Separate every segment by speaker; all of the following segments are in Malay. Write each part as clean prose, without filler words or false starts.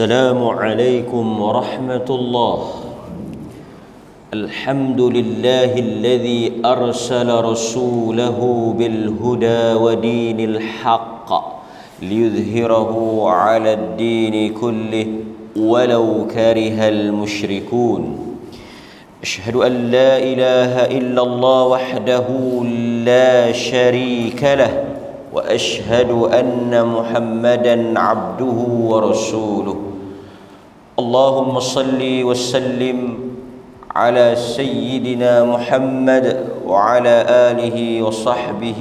Speaker 1: السلام عليكم ورحمة الله. الحمد لله الذي أرسل رسوله بالهدى ودين الحق ليظهره على الدين كله ولو كره المشركون. أشهد أن لا إله إلا الله وحده لا شريك له وأشهد أن محمدا عبده ورسوله. اللهم صل وسلم على سيدنا محمد وعلى آله وصحبه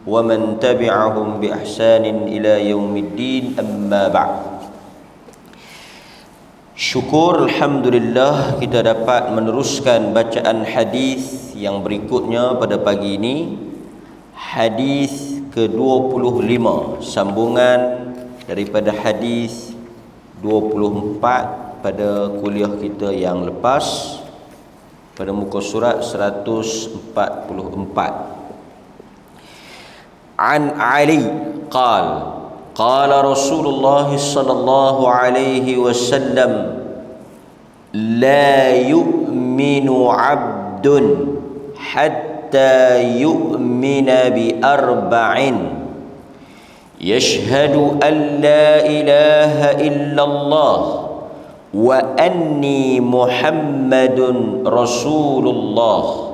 Speaker 1: ومن تبعهم بإحسان إلى يوم الدين. أما بعد. Syukur Alhamdulillah kita dapat meneruskan bacaan hadis yang berikutnya pada pagi ini. Hadis ke-25, sambungan daripada hadis 24 pada kuliah kita yang lepas pada muka surat 144. An Ali qala qala Rasulullah sallallahu alaihi wasallam la yu'minu 'abdun hatta yu'mina bi arba'in yashhadu an la ilaha illallah wa anni Muhammadun Rasulullah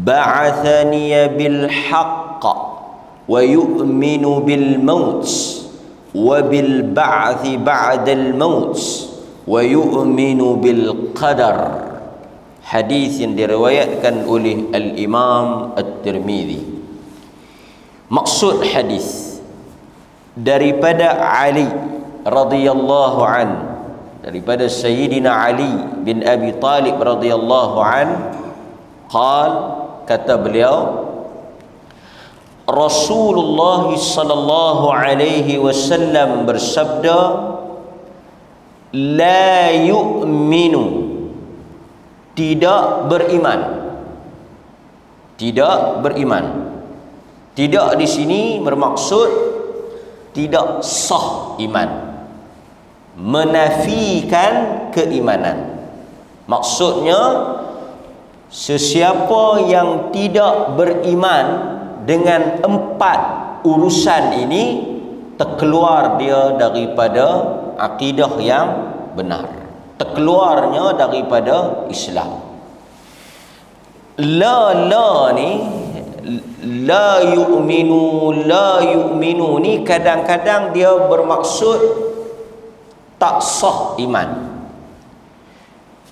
Speaker 1: ba'athani bil haqq wa yu'minu bil maut wa bil ba'thi ba'dal maut wa yu'minu bil qadar. Hadis yang diriwayatkan oleh Al-Imam At-Tirmidzi. Maksud hadis daripada Ali radhiyallahu an, daripada Sayyidina Ali bin Abi Talib radhiyallahu an, kata beliau, Rasulullah sallallahu alaihi wasallam bersabda, la yu'minu, tidak beriman. Tidak beriman. Tidak di sini bermaksud tidak sah iman, menafikan keimanan. Maksudnya sesiapa yang tidak beriman dengan 4 urusan ini, terkeluar dia daripada akidah yang benar, terkeluarnya daripada Islam. La ni, la yu'minu ni kadang-kadang dia bermaksud tak sah iman.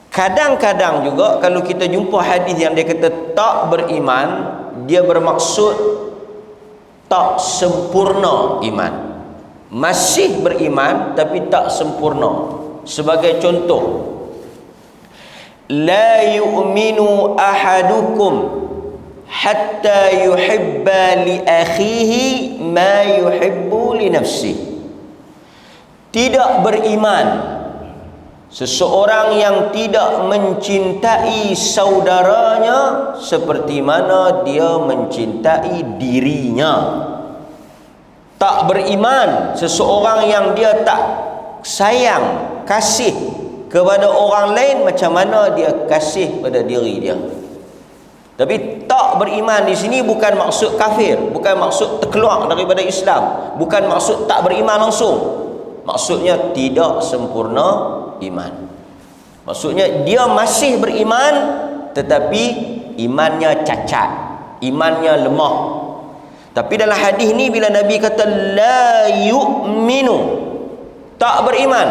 Speaker 1: Kadang-kadang juga kalau kita jumpa hadis yang dia kata tak beriman, dia bermaksud tak sempurna iman, masih beriman tapi tak sempurna. Sebagai contoh, la yu'minu ahadukum hatta yuhibba li akhihi ma yuhibbu li nafsihi. Tidak beriman seseorang yang tidak mencintai saudaranya seperti mana dia mencintai dirinya. Tak beriman seseorang yang dia tak sayang, kasih kepada orang lain macam mana dia kasih pada diri dia. Tapi tak beriman di sini bukan maksud kafir, bukan maksud terkeluar daripada Islam, bukan maksud tak beriman langsung. Maksudnya tidak sempurna iman. Maksudnya dia masih beriman tetapi imannya cacat, imannya lemah. Tapi dalam hadis ni bila Nabi kata la yu'minu, tak beriman,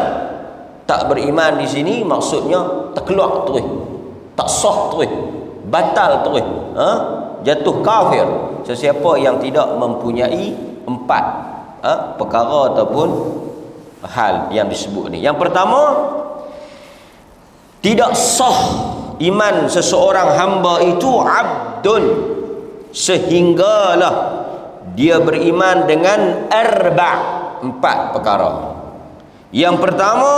Speaker 1: tak beriman di sini maksudnya terkeluar terus, tak sah terus, batal terus, jatuh kafir sesiapa yang tidak mempunyai 4 perkara ataupun hal yang disebut ni. Yang pertama, tidak sah iman seseorang hamba itu abdun, sehinggalah dia beriman dengan 4 perkara. Yang pertama,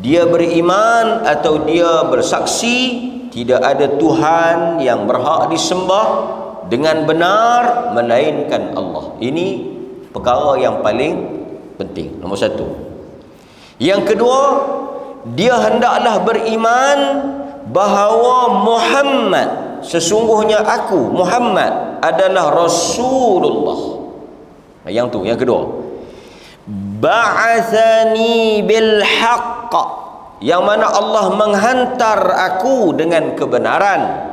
Speaker 1: dia beriman atau dia bersaksi tidak ada Tuhan yang berhak disembah dengan benar melainkan Allah. Ini perkara yang paling penting, nombor 1. Yang kedua, dia hendaklah beriman bahawa Muhammad, sesungguhnya aku Muhammad adalah Rasulullah. Yang tu, yang kedua. Ba'athani bil haqq, yang mana Allah menghantar aku dengan kebenaran.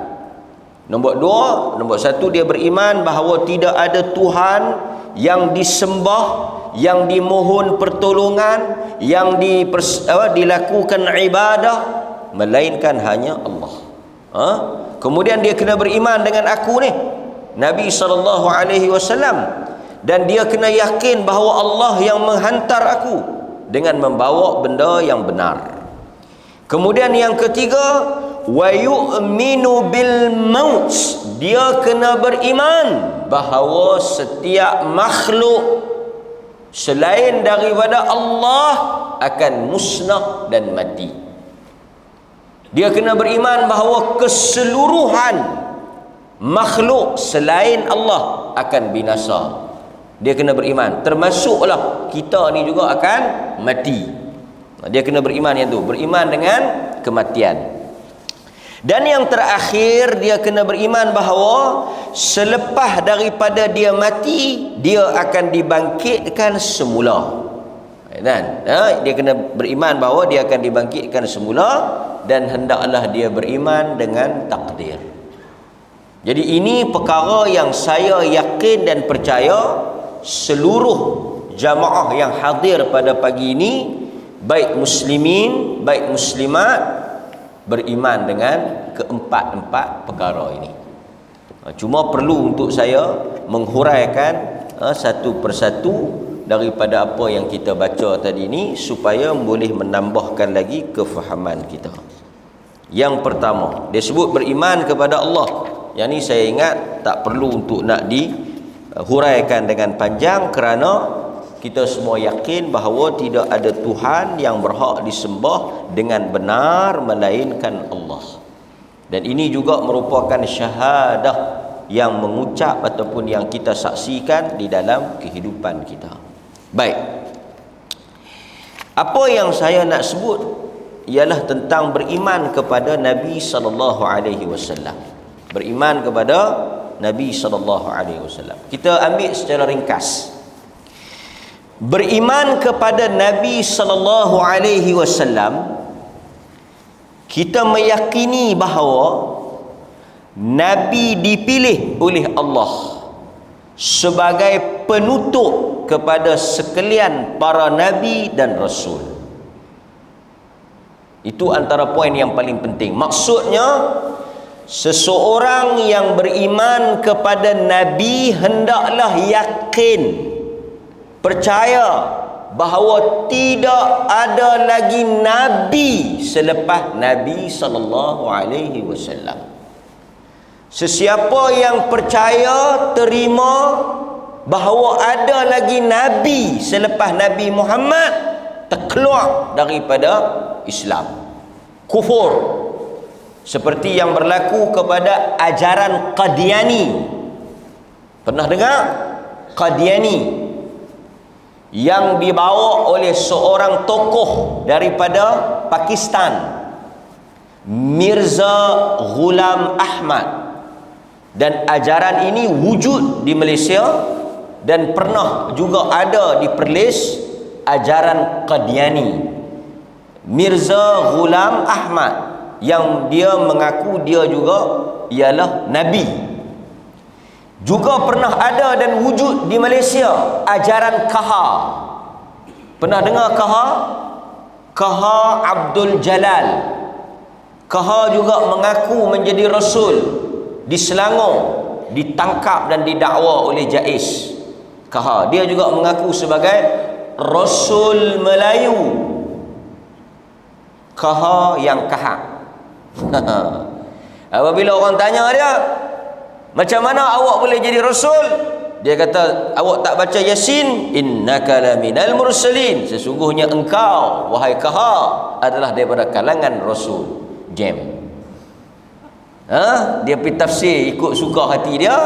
Speaker 1: Nombor dua, nombor satu, dia beriman bahawa tidak ada Tuhan yang disembah, yang dimohon pertolongan, yang dilakukan ibadah, melainkan hanya Allah. Kemudian dia kena beriman dengan aku ni, Nabi SAW, dan dia kena yakin bahawa Allah yang menghantar aku dengan membawa benda yang benar. Kemudian yang ketiga, wa yu'minu bil maut, dia kena beriman bahawa setiap makhluk selain daripada Allah akan musnah dan mati. Dia kena beriman bahawa keseluruhan makhluk selain Allah akan binasa. Dia kena beriman, termasuklah kita ni juga akan mati. Dia kena beriman yang tu, beriman dengan kematian. Dan yang terakhir, dia kena beriman bahawa selepas daripada dia mati, dia akan dibangkitkan semula. Dan dia kena beriman bahawa dia akan dibangkitkan semula, dan hendaklah dia beriman dengan takdir. Jadi ini perkara yang saya yakin dan percaya seluruh jamaah yang hadir pada pagi ini, baik muslimin, baik muslimat, beriman dengan keempat-empat perkara ini. Cuma perlu untuk saya menghuraikan satu persatu daripada apa yang kita baca tadi ini, supaya boleh menambahkan lagi kefahaman kita. Yang pertama, dia sebut beriman kepada Allah. Yang ni saya ingat tak perlu untuk nak dihuraikan dengan panjang, kerana kita semua yakin bahawa tidak ada Tuhan yang berhak disembah dengan benar melainkan Allah. Dan ini juga merupakan syahadah yang mengucap ataupun yang kita saksikan di dalam kehidupan kita. Baik. Apa yang saya nak sebut ialah tentang beriman kepada Nabi SAW. Beriman kepada Nabi SAW. Kita ambil secara ringkas. Beriman kepada Nabi SAW, kita meyakini bahawa Nabi dipilih oleh Allah sebagai penutup kepada sekalian para Nabi dan Rasul. Itu antara poin yang paling penting. Maksudnya, seseorang yang beriman kepada Nabi hendaklah yakin, percaya bahawa tidak ada lagi Nabi selepas Nabi SAW. Sesiapa yang percaya, terima bahawa ada lagi Nabi selepas Nabi Muhammad, terkeluar daripada Islam, kufur. Seperti yang berlaku kepada ajaran Qadiani. Pernah dengar? Qadiani, yang dibawa oleh seorang tokoh daripada Pakistan, Mirza Ghulam Ahmad. Dan ajaran ini wujud di Malaysia, dan pernah juga ada di Perlis ajaran Qadiani. Mirza Ghulam Ahmad, yang dia mengaku dia juga ialah Nabi. Juga pernah ada dan wujud di Malaysia ajaran Kaha. Pernah dengar Kaha? Kaha Abdul Jalal. Kaha juga mengaku menjadi Rasul. Di Selangor ditangkap dan didakwa oleh Jais. Kaha, dia juga mengaku sebagai Rasul Melayu. Kaha yang kahak. Apabila orang tanya dia, macam mana awak boleh jadi Rasul? Dia kata, awak tak baca Yasin? Innaka laminal mursalin. Sesungguhnya engkau, wahai Kaha, adalah daripada kalangan Rasul. Jam. Dia pergi tafsir ikut suka hati dia.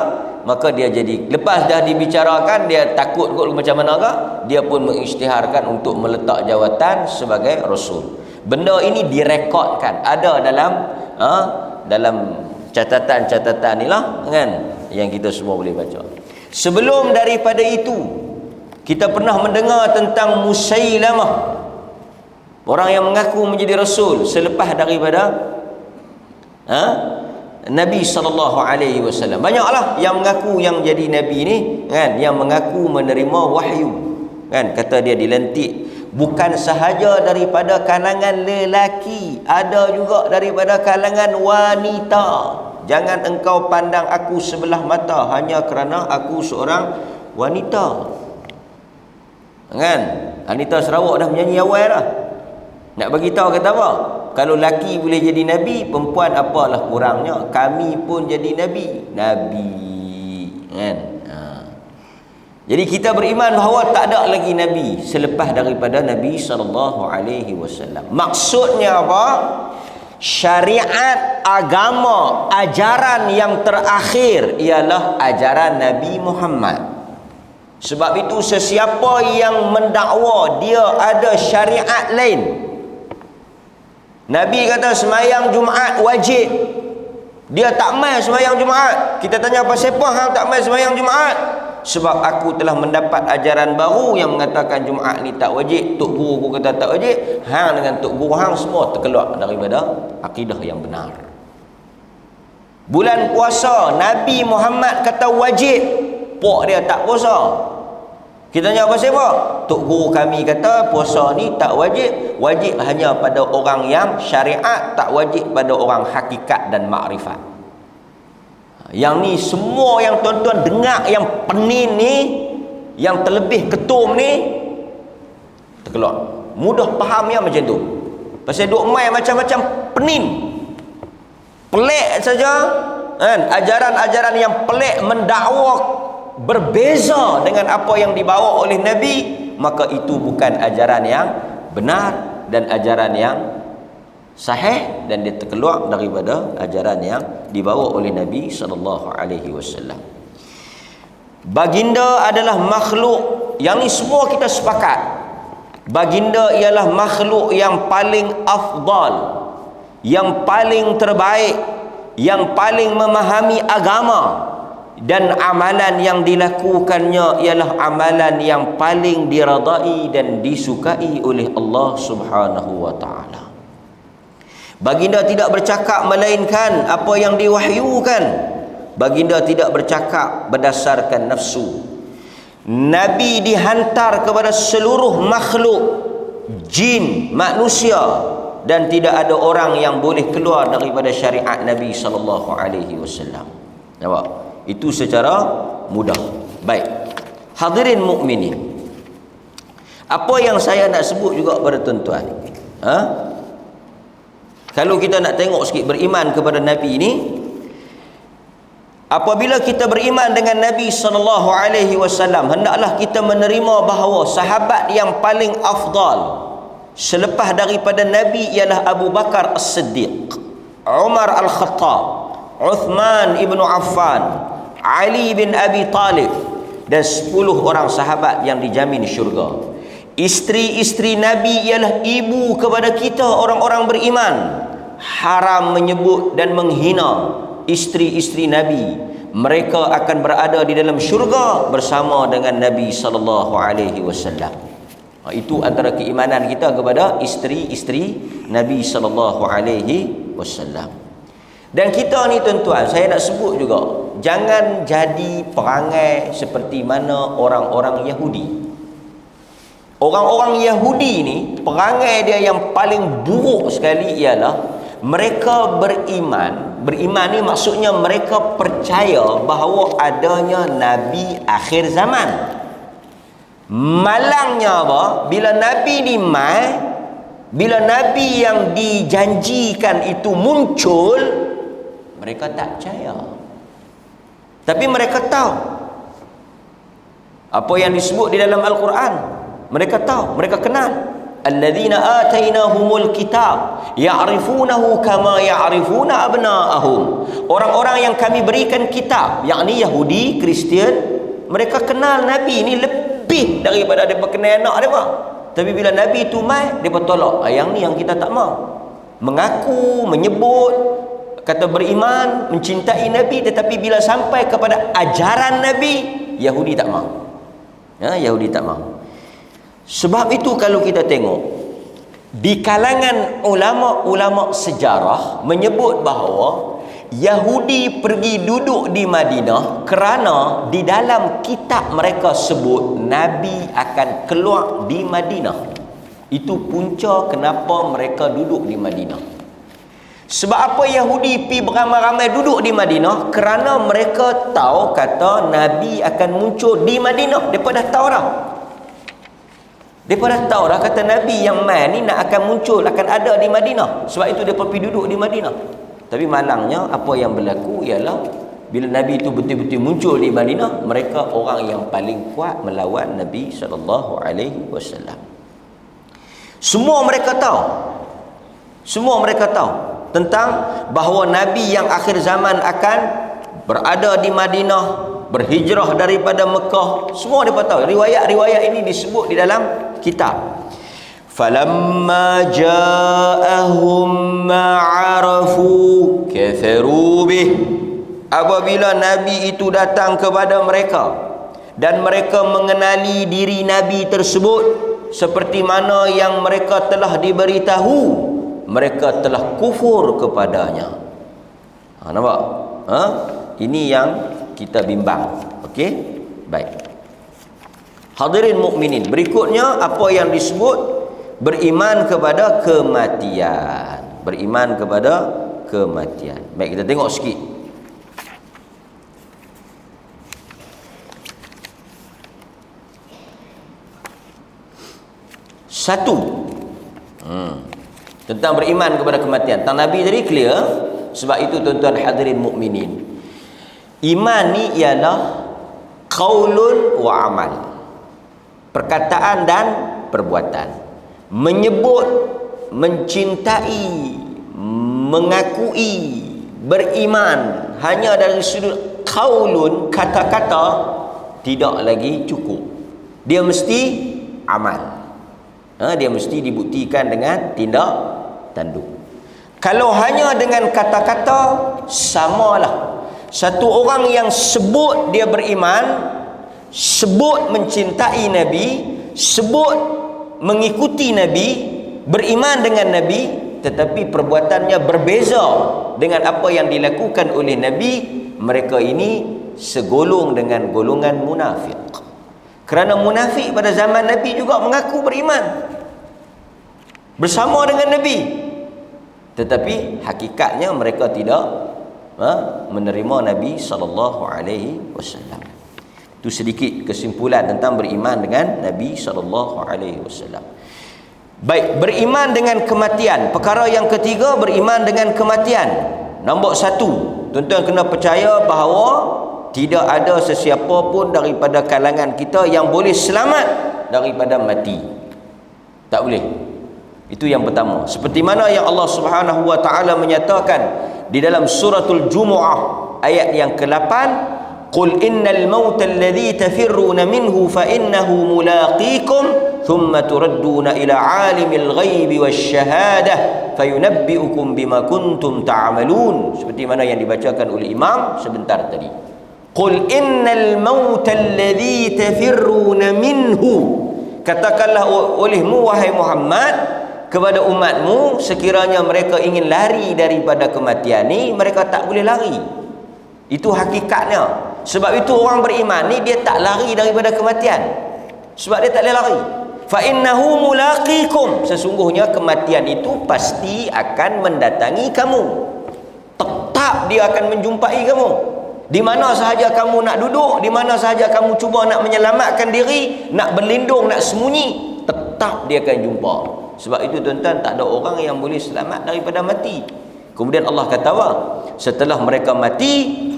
Speaker 1: maka dia jadi, lepas dah dibicarakan, dia takut kot macam mana ke, dia pun mengisytiharkan untuk meletak jawatan sebagai rasul. Benda ini direkodkan, ada dalam catatan-catatan ni lah kan, yang kita semua boleh baca. Sebelum daripada itu, kita pernah mendengar tentang Musailamah, orang yang mengaku menjadi rasul selepas daripada Nabi SAW. Banyaklah yang mengaku yang jadi Nabi ni kan, yang mengaku menerima wahyu kan. Kata dia dilantik bukan sahaja daripada kalangan lelaki, ada juga daripada kalangan wanita. Jangan engkau pandang aku sebelah mata hanya kerana aku seorang wanita kan. Anita Sarawak dah menyanyi awal dah. Nak bagi tahu kata apa? Kalau laki boleh jadi nabi, perempuan apalah kurangnya? Kami pun jadi nabi kan. Jadi kita beriman bahawa tak ada lagi nabi selepas daripada Nabi SAW. Maksudnya apa? Syariat agama, ajaran yang terakhir ialah ajaran Nabi Muhammad. Sebab itu sesiapa yang mendakwa dia ada syariat lain, Nabi kata semayang Jumaat wajib, dia tak mai semayang Jumaat. Kita tanya apa siapa hang tak mai semayang Jumaat? Sebab aku telah mendapat ajaran baru yang mengatakan Jumaat ni tak wajib. Tok guru aku kata tak wajib. Hang dengan tok guru hang semua terkeluar daripada akidah yang benar. Bulan puasa Nabi Muhammad kata wajib, pok dia tak puasa. Kita tanya apa siapa? Tok guru kami kata puasa ni tak wajib, wajib hanya pada orang yang syariat, tak wajib pada orang hakikat dan makrifat. Yang ni semua yang tuan-tuan dengar yang penin ni, yang terlebih ketum ni terkeluar. Mudah fahamnya macam tu. Pasal duk mai macam-macam penin. Pelik saja kan, ajaran-ajaran yang pelik mendakwa berbeza dengan apa yang dibawa oleh Nabi, maka itu bukan ajaran yang benar dan ajaran yang sahih, dan dia terkeluar daripada ajaran yang dibawa oleh Nabi SAW. Baginda adalah makhluk, yang ni semua kita sepakat, baginda ialah makhluk yang paling afdal, yang paling terbaik, yang paling memahami agama, dan amalan yang dilakukannya ialah amalan yang paling diradai dan disukai oleh Allah Subhanahu wa taala. Baginda tidak bercakap melainkan apa yang diwahyukan. Baginda tidak bercakap berdasarkan nafsu. Nabi dihantar kepada seluruh makhluk, jin, manusia, dan tidak ada orang yang boleh keluar daripada syariat Nabi SAW. Nampak? Itu secara mudah. Baik. Hadirin mukminin, apa yang saya nak sebut juga pada tuan-tuan, kalau kita nak tengok sikit beriman kepada Nabi ini, apabila kita beriman dengan Nabi SAW, hendaklah kita menerima bahawa sahabat yang paling afdal selepas daripada Nabi ialah Abu Bakar As-Siddiq, Umar Al-Khattab, Uthman Ibn Affan, Ali bin Abi Talib, dan 10 orang sahabat yang dijamin syurga. Isteri-isteri Nabi ialah ibu kepada kita orang-orang beriman. Haram menyebut dan menghina isteri-isteri Nabi. Mereka akan berada di dalam syurga bersama dengan Nabi SAW. Itu antara keimanan kita kepada isteri-isteri Nabi SAW. Dan kita ni tuan-tuan, saya nak sebut juga, jangan jadi perangai seperti mana orang-orang Yahudi. Orang-orang Yahudi ni, perangai dia yang paling buruk sekali ialah mereka beriman. Beriman ni maksudnya mereka percaya bahawa adanya Nabi akhir zaman. Malangnya apa? Bila Nabi ni mai, bila Nabi yang dijanjikan itu muncul, mereka tak percaya. Tapi mereka tahu apa yang disebut di dalam Al-Quran. Mereka tahu, mereka kenal. alladzina atainahumul kitab ya'rifunahu kama ya'rifuna abna'ahum. Orang-orang yang kami berikan kitab, yakni Yahudi, Kristian, mereka kenal Nabi ni lebih daripada mereka kenal anak mereka. Tapi bila Nabi tu mai, mereka tolak. Yang ni yang kita tak mau. Mengaku, menyebut, kata beriman, mencintai Nabi, tetapi bila sampai kepada ajaran Nabi, Yahudi tak mau. Yahudi tak mau. Sebab itu kalau kita tengok di kalangan ulama-ulama sejarah menyebut bahawa Yahudi pergi duduk di Madinah kerana di dalam kitab mereka sebut Nabi akan keluar di Madinah. Itu punca kenapa mereka duduk di Madinah. Sebab apa Yahudi pergi beramai-ramai duduk di Madinah? Kerana mereka tahu kata Nabi akan muncul di Madinah. Mereka dah tahu dah. Mereka dah tahu dah kata Nabi yang mai ni nak akan muncul, akan ada di Madinah. Sebab itu mereka pergi duduk di Madinah. Tapi malangnya apa yang berlaku ialah bila Nabi itu betul-betul muncul di Madinah, mereka orang yang paling kuat melawan Nabi SAW. Semua mereka tahu tentang bahawa Nabi yang akhir zaman akan berada di Madinah, berhijrah daripada Mekah. Semua mereka tahu. Riwayat-riwayat ini disebut di dalam kitab. Falamma ja'ahum ma'arafu kafaru bih. Apabila Nabi itu datang kepada mereka dan mereka mengenali diri Nabi tersebut seperti mana yang mereka telah diberitahu, mereka telah kufur kepadanya. Nampak? Ini yang kita bimbang. Okey? Baik. Hadirin mukminin, berikutnya apa yang disebut beriman kepada kematian. Beriman kepada kematian. Baik, kita tengok sikit. Satu, tentang beriman kepada kematian. Tentang Nabi tadi clear. Sebab itu tuan-tuan hadirin mukminin, iman ni ialah qaulun wa amal, perkataan dan perbuatan. Menyebut, mencintai, mengakui, beriman hanya dari sudut qaulun, kata-kata, tidak lagi cukup. Dia mesti amal. Dia mesti dibuktikan dengan tindak tanduk. Kalau hanya dengan kata-kata, samalah. Satu orang yang sebut dia beriman, sebut mencintai Nabi, sebut mengikuti Nabi, beriman dengan Nabi, tetapi perbuatannya berbeza dengan apa yang dilakukan oleh Nabi, mereka ini segolong dengan golongan munafik. Kerana munafik pada zaman Nabi juga mengaku beriman bersama dengan Nabi, tetapi hakikatnya mereka tidak menerima Nabi SAW. Itu sedikit kesimpulan tentang beriman dengan Nabi SAW. Baik, beriman dengan kematian. Perkara yang ketiga, beriman dengan kematian. Nombor satu, tuan-tuan kena percaya bahawa tidak ada sesiapa pun daripada kalangan kita yang boleh selamat daripada mati. Tak boleh. Itu yang pertama. Seperti mana yang Allah Subhanahu wa taala menyatakan di dalam suratul Jumu'ah ayat yang ke-8, qul innal mauta alladhi tafirruna minhu fa innahu mulaqikum thumma turadduna ila alimil ghaibi wasyahadah fayunabbi'ukum bima kuntum ta'malun. Seperti mana yang dibacakan oleh imam sebentar tadi. Qul innal mauta alladhi tafirruna minhu, katakanlah olehmu wahai Muhammad kepada umatmu, sekiranya mereka ingin lari daripada kematian ni, mereka tak boleh lari. Itu hakikatnya. Sebab itu orang beriman ni dia tak lari daripada kematian, sebab dia tak boleh lari. Fa innahu mulaqikum, sesungguhnya kematian itu pasti akan mendatangi kamu. Tetap dia akan menjumpai kamu. Di mana sahaja kamu nak duduk, di mana sahaja kamu cuba nak menyelamatkan diri, nak berlindung, nak sembunyi, tetap dia akan jumpa. Sebab itu tuan-tuan, tak ada orang yang boleh selamat daripada mati. Kemudian Allah kata apa? Setelah mereka mati,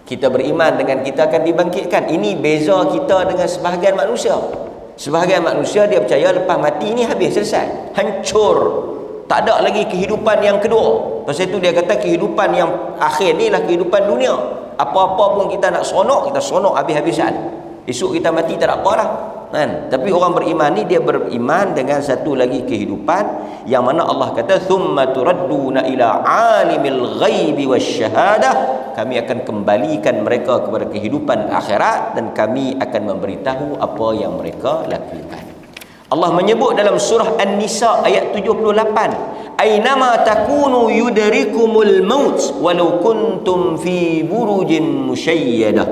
Speaker 1: kita beriman dengan kita akan dibangkitkan. Ini beza kita dengan sebahagian manusia. Sebahagian manusia dia percaya lepas mati ni habis, selesai, hancur, tak ada lagi kehidupan yang kedua. Pasal itu dia kata kehidupan yang akhir ni lah kehidupan dunia. Apa-apa pun kita nak seronok, kita seronok habis-habisan. Esok kita mati tak ada apa lah kan? Tapi orang beriman ni dia beriman dengan satu lagi kehidupan yang mana Allah kata thumma turadduna ila alimil ghaibi wasyahadah, kami akan kembalikan mereka kepada kehidupan akhirat dan kami akan memberitahu apa yang mereka lakukan. Allah menyebut dalam surah An-Nisa ayat 78, ainama takunu yudrikumul maut walau kuntum fi burujin musyayyadah,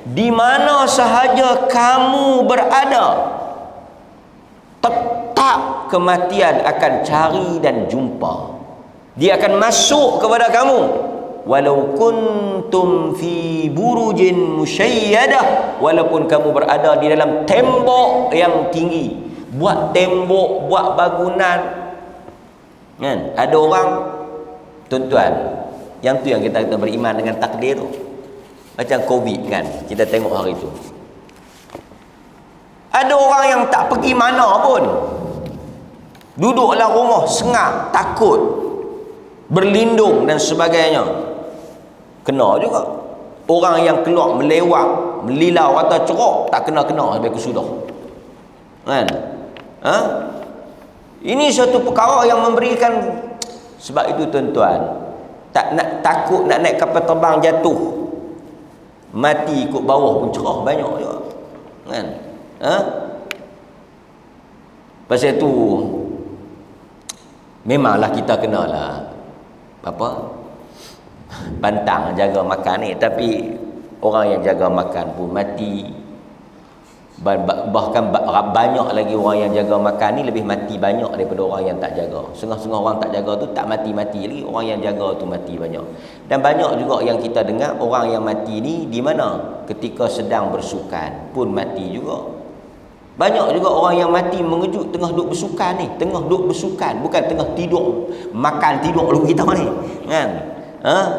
Speaker 1: di mana sahaja kamu berada tetap kematian akan cari dan jumpa, dia akan masuk kepada kamu walau kuntum fi burujin musyayyadah, walaupun kamu berada di dalam tembok yang tinggi. Buat tembok, buat bangunan kan? Ada orang, tuan-tuan, yang tu yang kita beriman dengan takdir tu. Macam COVID kan, kita tengok hari tu ada orang yang tak pergi mana pun, duduk dalam rumah sengak, takut, berlindung dan sebagainya, kena juga. Orang yang keluar melewat, melilau atau cerok, tak kena-kena sampai kesudah kan? Ini suatu perkara yang memberikan. Sebab itu tuan-tuan, tak nak takut nak naik kapal terbang jatuh, mati ikut bawah pun cerah banyak juga kan? Pasal itu memanglah kita kenalah pantang jaga makan ni, tapi orang yang jaga makan pun mati. Bahkan banyak lagi orang yang jaga makan ni lebih mati banyak daripada orang yang tak jaga. Setengah-setengah orang tak jaga tu tak mati-mati lagi, orang yang jaga tu mati banyak. Dan banyak juga yang kita dengar orang yang mati ni di mana? Ketika sedang bersukan pun mati juga. Banyak juga orang yang mati mengejut tengah duduk bersukan ni, tengah duduk bersukan, bukan tengah tidur, makan tidur lalu kita ni kan?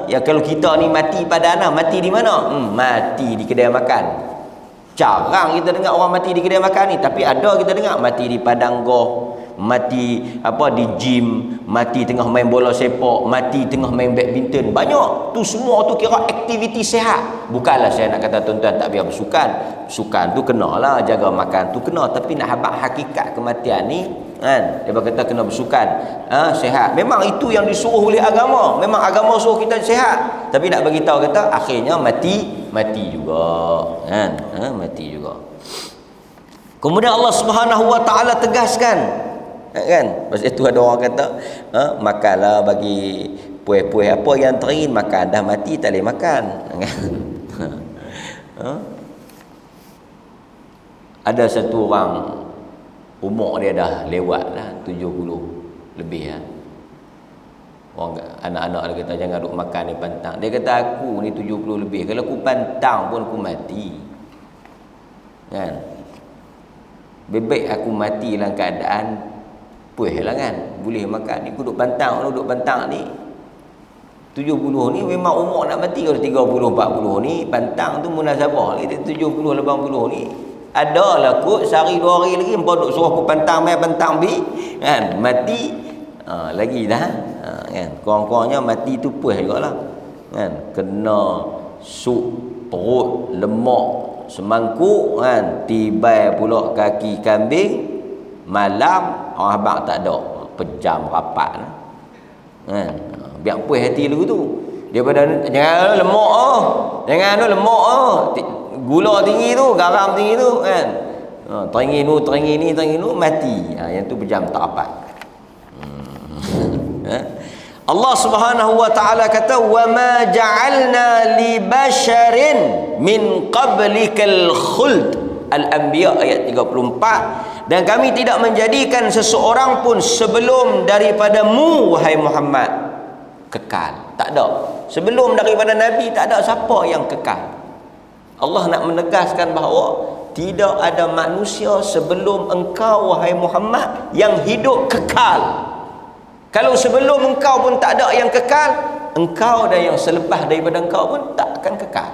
Speaker 1: Ya kalau kita ni mati pada mati di mana? Mati di kedai makan. Jarang kita dengar orang mati di kedai makan ni, tapi ada kita dengar mati di padang golf, mati di gym, mati tengah main bola sepak, mati tengah main badminton. Banyak tu, semua tu kira aktiviti sihat. Bukanlah saya nak kata tuan-tuan tak biar bersukan. Sukan tu kenalah, jaga makan tu kena, tapi nak habaq hakikat kematian ni kan, dia kata kena bersukan, sihat. Memang itu yang disuruh oleh agama. Memang agama suruh kita sihat, tapi nak bagi tahu kata akhirnya mati juga kan? Mati juga. Kemudian Allah Subhanahu wa taala tegaskan kan, pasal itu ada orang kata makanlah bagi puih-puih apa yang terin, makan dah mati tak boleh makan kan? Ada satu orang umur dia dah lewat dah 70 lebih orang anak-anak dia kata jangan duk makan ni pantang. Dia kata aku ni 70 lebih, kalau aku pantang pun aku mati kan? Bebek aku mati dalam keadaan puih lah kan, boleh makan ni. Aku duk pantang ni 70 ni memang umur nak mati. Kalau 30 40 ni pantang tu munasabah. 70 80 ni adalah kot sehari 2 hari lagi empat duk suruh aku pantang mai pantang bi kan, mati lagi dah kan. Kurang-kurangnya mati tu puih jugalah kan, kena suk perut lemak semangkuk kan, tibai pula kaki kambing malam, orang abang tak ada pejam rapat kan. Biar puih hati lu tu daripada jangan lemak gula tinggi tu, garam tinggi tu kan, teringin ni mati. Yang tu pejam tak rapat. Allah Subhanahu wa taala kata wa ma ja'alna li basharin min qablikal khuld, Al-Anbiya ayat 34, dan kami tidak menjadikan seseorang pun sebelum daripadamu wahai Muhammad kekal. Tak ada. Sebelum daripada Nabi tak ada siapa yang kekal. Allah nak menegaskan bahawa tidak ada manusia sebelum engkau wahai Muhammad yang hidup kekal. Kalau sebelum engkau pun tak ada yang kekal, engkau dan yang selepas daripada engkau pun tak akan kekal.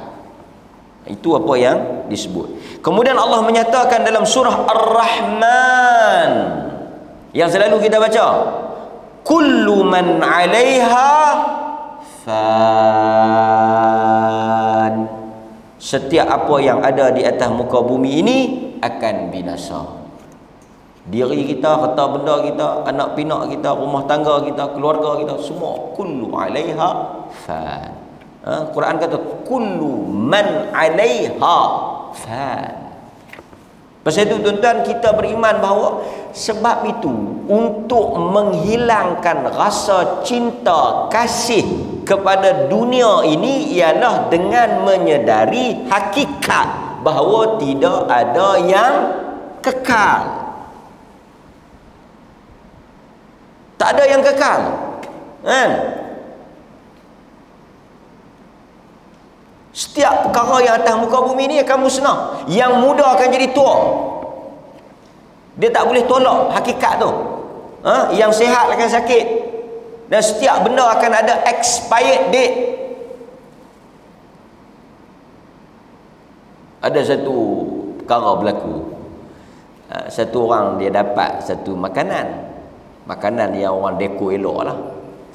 Speaker 1: Itu apa yang disebut. Kemudian Allah menyatakan dalam surah Ar-Rahman yang selalu kita baca, kullu man 'alaiha fan. Setiap apa yang ada di atas muka bumi ini akan binasa. Diri kita, harta benda kita, anak pinak kita, rumah tangga kita, keluarga kita, semua kullu 'alaiha fan. Quran kata kullu man 'alaiha fan. Pasal itu tuan-tuan, kita beriman bahawa sebab itu untuk menghilangkan rasa cinta kasih kepada dunia ini ialah dengan menyedari hakikat bahawa tidak ada yang kekal. Tak ada yang kekal, kan? Setiap perkara yang atas muka bumi ni akan musnah. Yang muda akan jadi tua. Dia tak boleh tolak hakikat tu. Yang sihat akan sakit. Dan setiap benda akan ada expired date. Ada satu perkara berlaku. Satu orang dia dapat satu makanan. Makanan yang orang deko elok lah.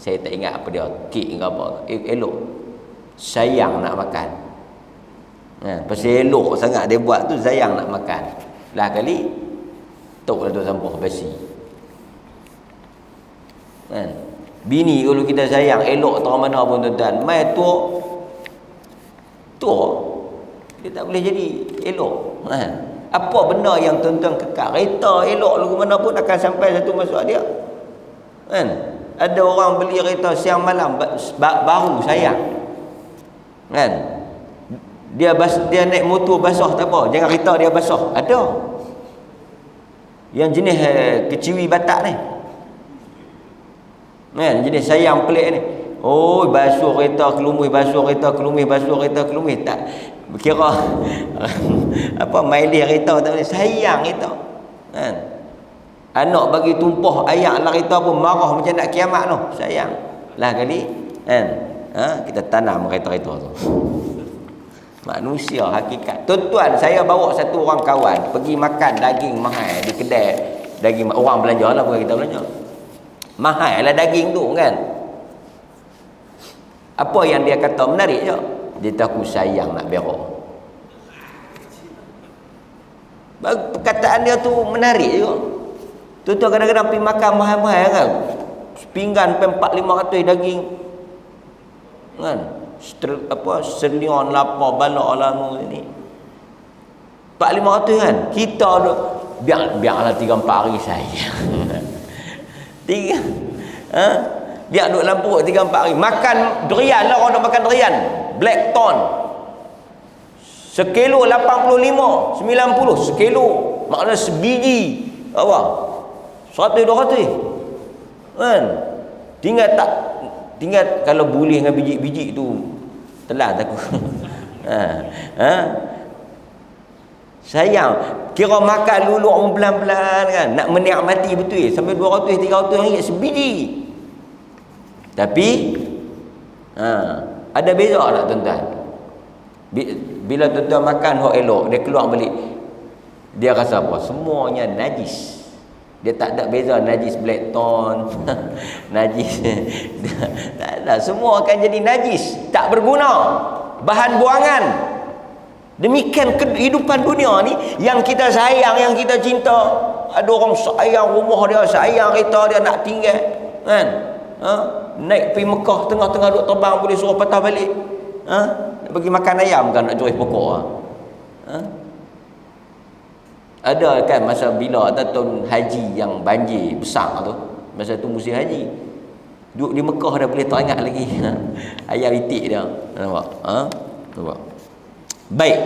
Speaker 1: Saya tak ingat apa dia, kek ke apa. Elok. Sayang nak makan. Pasal elok sangat dia buat tu, sayang nak makan. Lah kali tok lah tu sampah basi. Bini kalau kita sayang elok tahu mana pun tuan-tuan, mai tua dia tak boleh jadi elok. Apa benda yang tuan-tuan kekal? Kereta elok lagu mana pun akan sampai satu masa dia. Ada orang beli kereta siang malam baru sayang. Dia naik motor basah tak apa, jangan kereta dia basah. Ada yang jenis keciwi Batak ni, jenis sayang pelik ni. Oh, basuh kereta kelumih, basuh kereta kelumih, basuh kereta kelumih. Tak kira apa mailih kereta tak boleh, sayang kereta. Anak bagi tumpah ayak lah kereta pun marah macam nak kiamat tu. Sayang lah kali kita tanam kereta-kereta tu. Manusia hakikat. Tuan-tuan, saya bawa satu orang kawan pergi makan daging mahal di kedai daging, orang belanja lah, bukan kita belanja. Mahal lah daging tu kan. Apa yang dia kata menarik je. Dia tahu sayang nak berak. Perkataan dia tu menarik juga. Tuan-tuan kadang-kadang pergi makan mahal-mahal kan. Pinggan 400-500 daging. Kan? Senion lapar balak alamu ni 400-500 kan. Kita biarlah 3-4 hari saya biar duduk dalam perut 3-4 hari. Makan durian lah, orang nak makan durian Blackthorn sekilo 85 90 sekilo, maknanya sebiji apa 100-200 kan. Tinggal kalau boleh dengan biji-biji tu telan takut. Sayang, kira makan luluk pelan-pelan kan, nak menikmati betul sampai 200-300 ringgit sebiji. Tapi ada beza tak tuan-tuan? Bila tuan-tuan makan hok elok, dia keluar balik, dia rasa apa? Semuanya najis. Dia tak ada beza najis Blackthorn najis tak ada, semua akan jadi najis, tak berguna, bahan buangan. Demikian kehidupan dunia ni yang kita sayang, yang kita cinta. Ada orang sayang rumah dia, sayang kereta dia nak tinggal kan. Naik pergi Mekah, tengah-tengah duk terbang boleh suruh patah balik. Nak pergi makan ayam kan, nak jual pokok. Ada kan masa bila tahun haji yang banjir besar tu, masa tu musim haji, duduk di Mekah dah boleh teringat lagi ayam itik dia. Nampak? Nampak? Baik.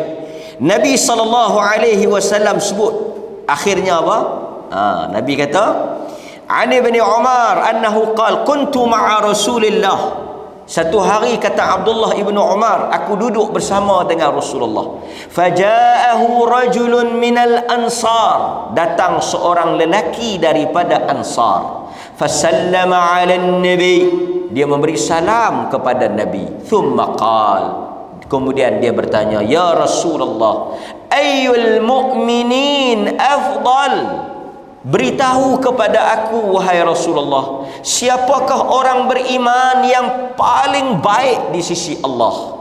Speaker 1: Nabi SAW sebut akhirnya apa? Nabi kata, Ani bin Umar annahu qala kuntu ma'a Rasulillah. Satu hari kata Abdullah ibnu Umar, aku duduk bersama dengan Rasulullah. Faja'ahu rajulun minal ansar. Datang seorang lelaki daripada Ansar. Fasallama 'ala Nabi. Dia memberi salam kepada Nabi. Thumma qala. Kemudian dia bertanya, "Ya Rasulullah, ayyul mu'minin afdal?" Beritahu kepada aku, wahai Rasulullah, siapakah orang beriman yang paling baik di sisi Allah?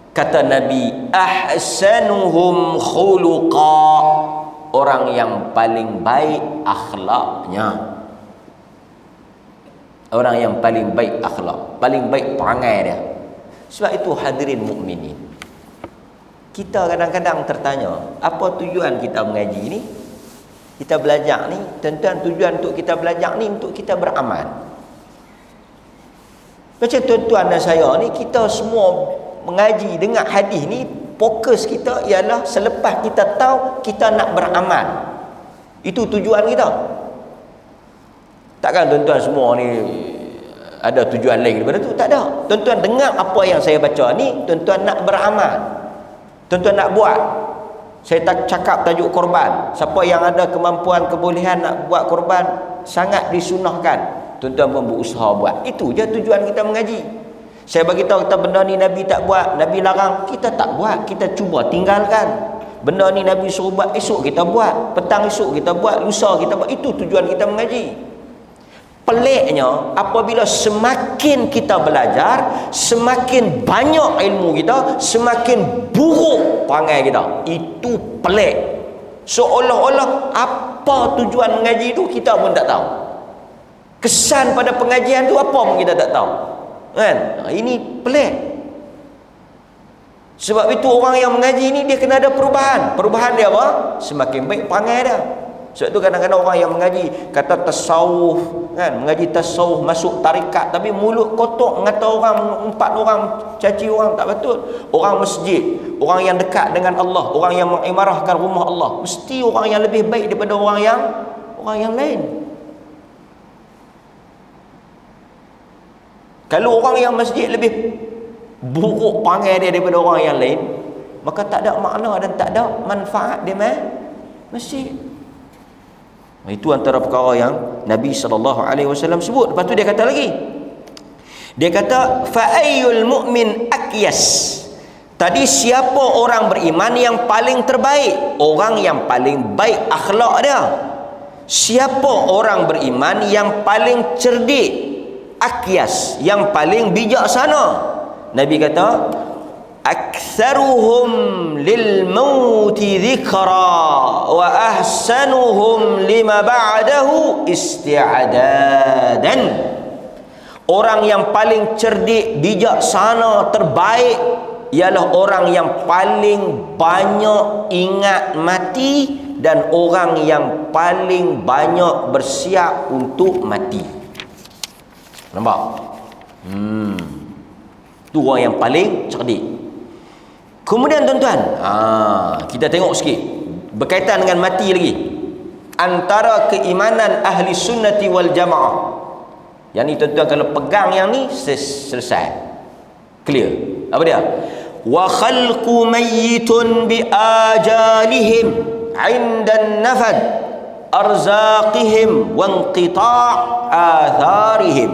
Speaker 1: Kata Nabi, ahsanuhum khuluqa, orang yang paling baik akhlaknya. Orang yang paling baik akhlak, paling baik perangai dia. Sebab itu hadirin mukminin, kita kadang-kadang tertanya, apa tujuan kita mengaji ni? Kita belajar ni, tuan-tuan, tujuan untuk kita belajar ni untuk kita beramal. Macam tuan-tuan dan saya ni, kita semua mengaji dengar hadis ni, fokus kita ialah selepas kita tahu, kita nak beramal. Itu tujuan kita. Takkan tuan-tuan semua ni ada tujuan lain daripada tu? Tak ada. Tuan-tuan dengar apa yang saya baca ni, tuan-tuan nak beramal, tuan-tuan nak buat. Saya tak cakap tajuk korban. Siapa yang ada kemampuan, kebolehan nak buat korban, sangat disunahkan. Tuan-tuan pun berusaha buat. Itu je tujuan kita mengaji. Saya bagi tahu kita benda ni Nabi tak buat, Nabi larang, kita tak buat, kita cuba tinggalkan. Benda ni Nabi suruh buat, esok kita buat, petang esok kita buat, lusa kita buat. Itu tujuan kita mengaji. Peliknya, apabila semakin kita belajar, semakin banyak ilmu kita, semakin buruk perangai kita. Itu pelik. Seolah-olah apa tujuan mengaji itu kita pun tak tahu. Kesan pada pengajian itu apa pun kita tak tahu. Kan? Ini pelik. Sebab itu orang yang mengaji ini dia kena ada perubahan. Perubahan dia apa? Semakin baik perangai dia. Sebab itu kadang-kadang orang yang mengaji kata tasawuf, kan, mengaji tasawuf masuk tarikat, tapi mulut kotor, mengata orang, empat orang, caci orang, tak betul. Orang masjid, orang yang dekat dengan Allah, orang yang mengimarahkan rumah Allah, mesti orang yang lebih baik daripada orang yang lain. Kalau orang yang masjid lebih buruk perangai dia daripada orang yang lain, maka tak ada makna dan tak ada manfaat dia masjid. Itu antara perkara yang Nabi SAW sebut. Lepas tu dia kata lagi, dia kata fa'ayyul mu'min akyas. Tadi siapa orang beriman yang paling terbaik? Orang yang paling baik akhlak dia. Siapa orang beriman yang paling cerdik? Akyas, yang paling bijaksana. Nabi kata aktsaruhum lil mauti dzikra wa ahsanuhum lima ba'dahu isti'dadan. Orang yang paling cerdik, bijaksana, terbaik ialah orang yang paling banyak ingat mati dan orang yang paling banyak bersiap untuk mati. Nampak? Tu orang yang paling cerdik. Kemudian tuan-tuan, kita tengok sikit berkaitan dengan mati lagi. Antara keimanan ahli sunnati wal jamaah. Yang ni tuan-tuan kalau pegang yang ni selesai. Clear. Apa dia? Wa khalqu mayyitun bi ajalihim 'inda an-nafad arzaqihim wa inqita' atharihim.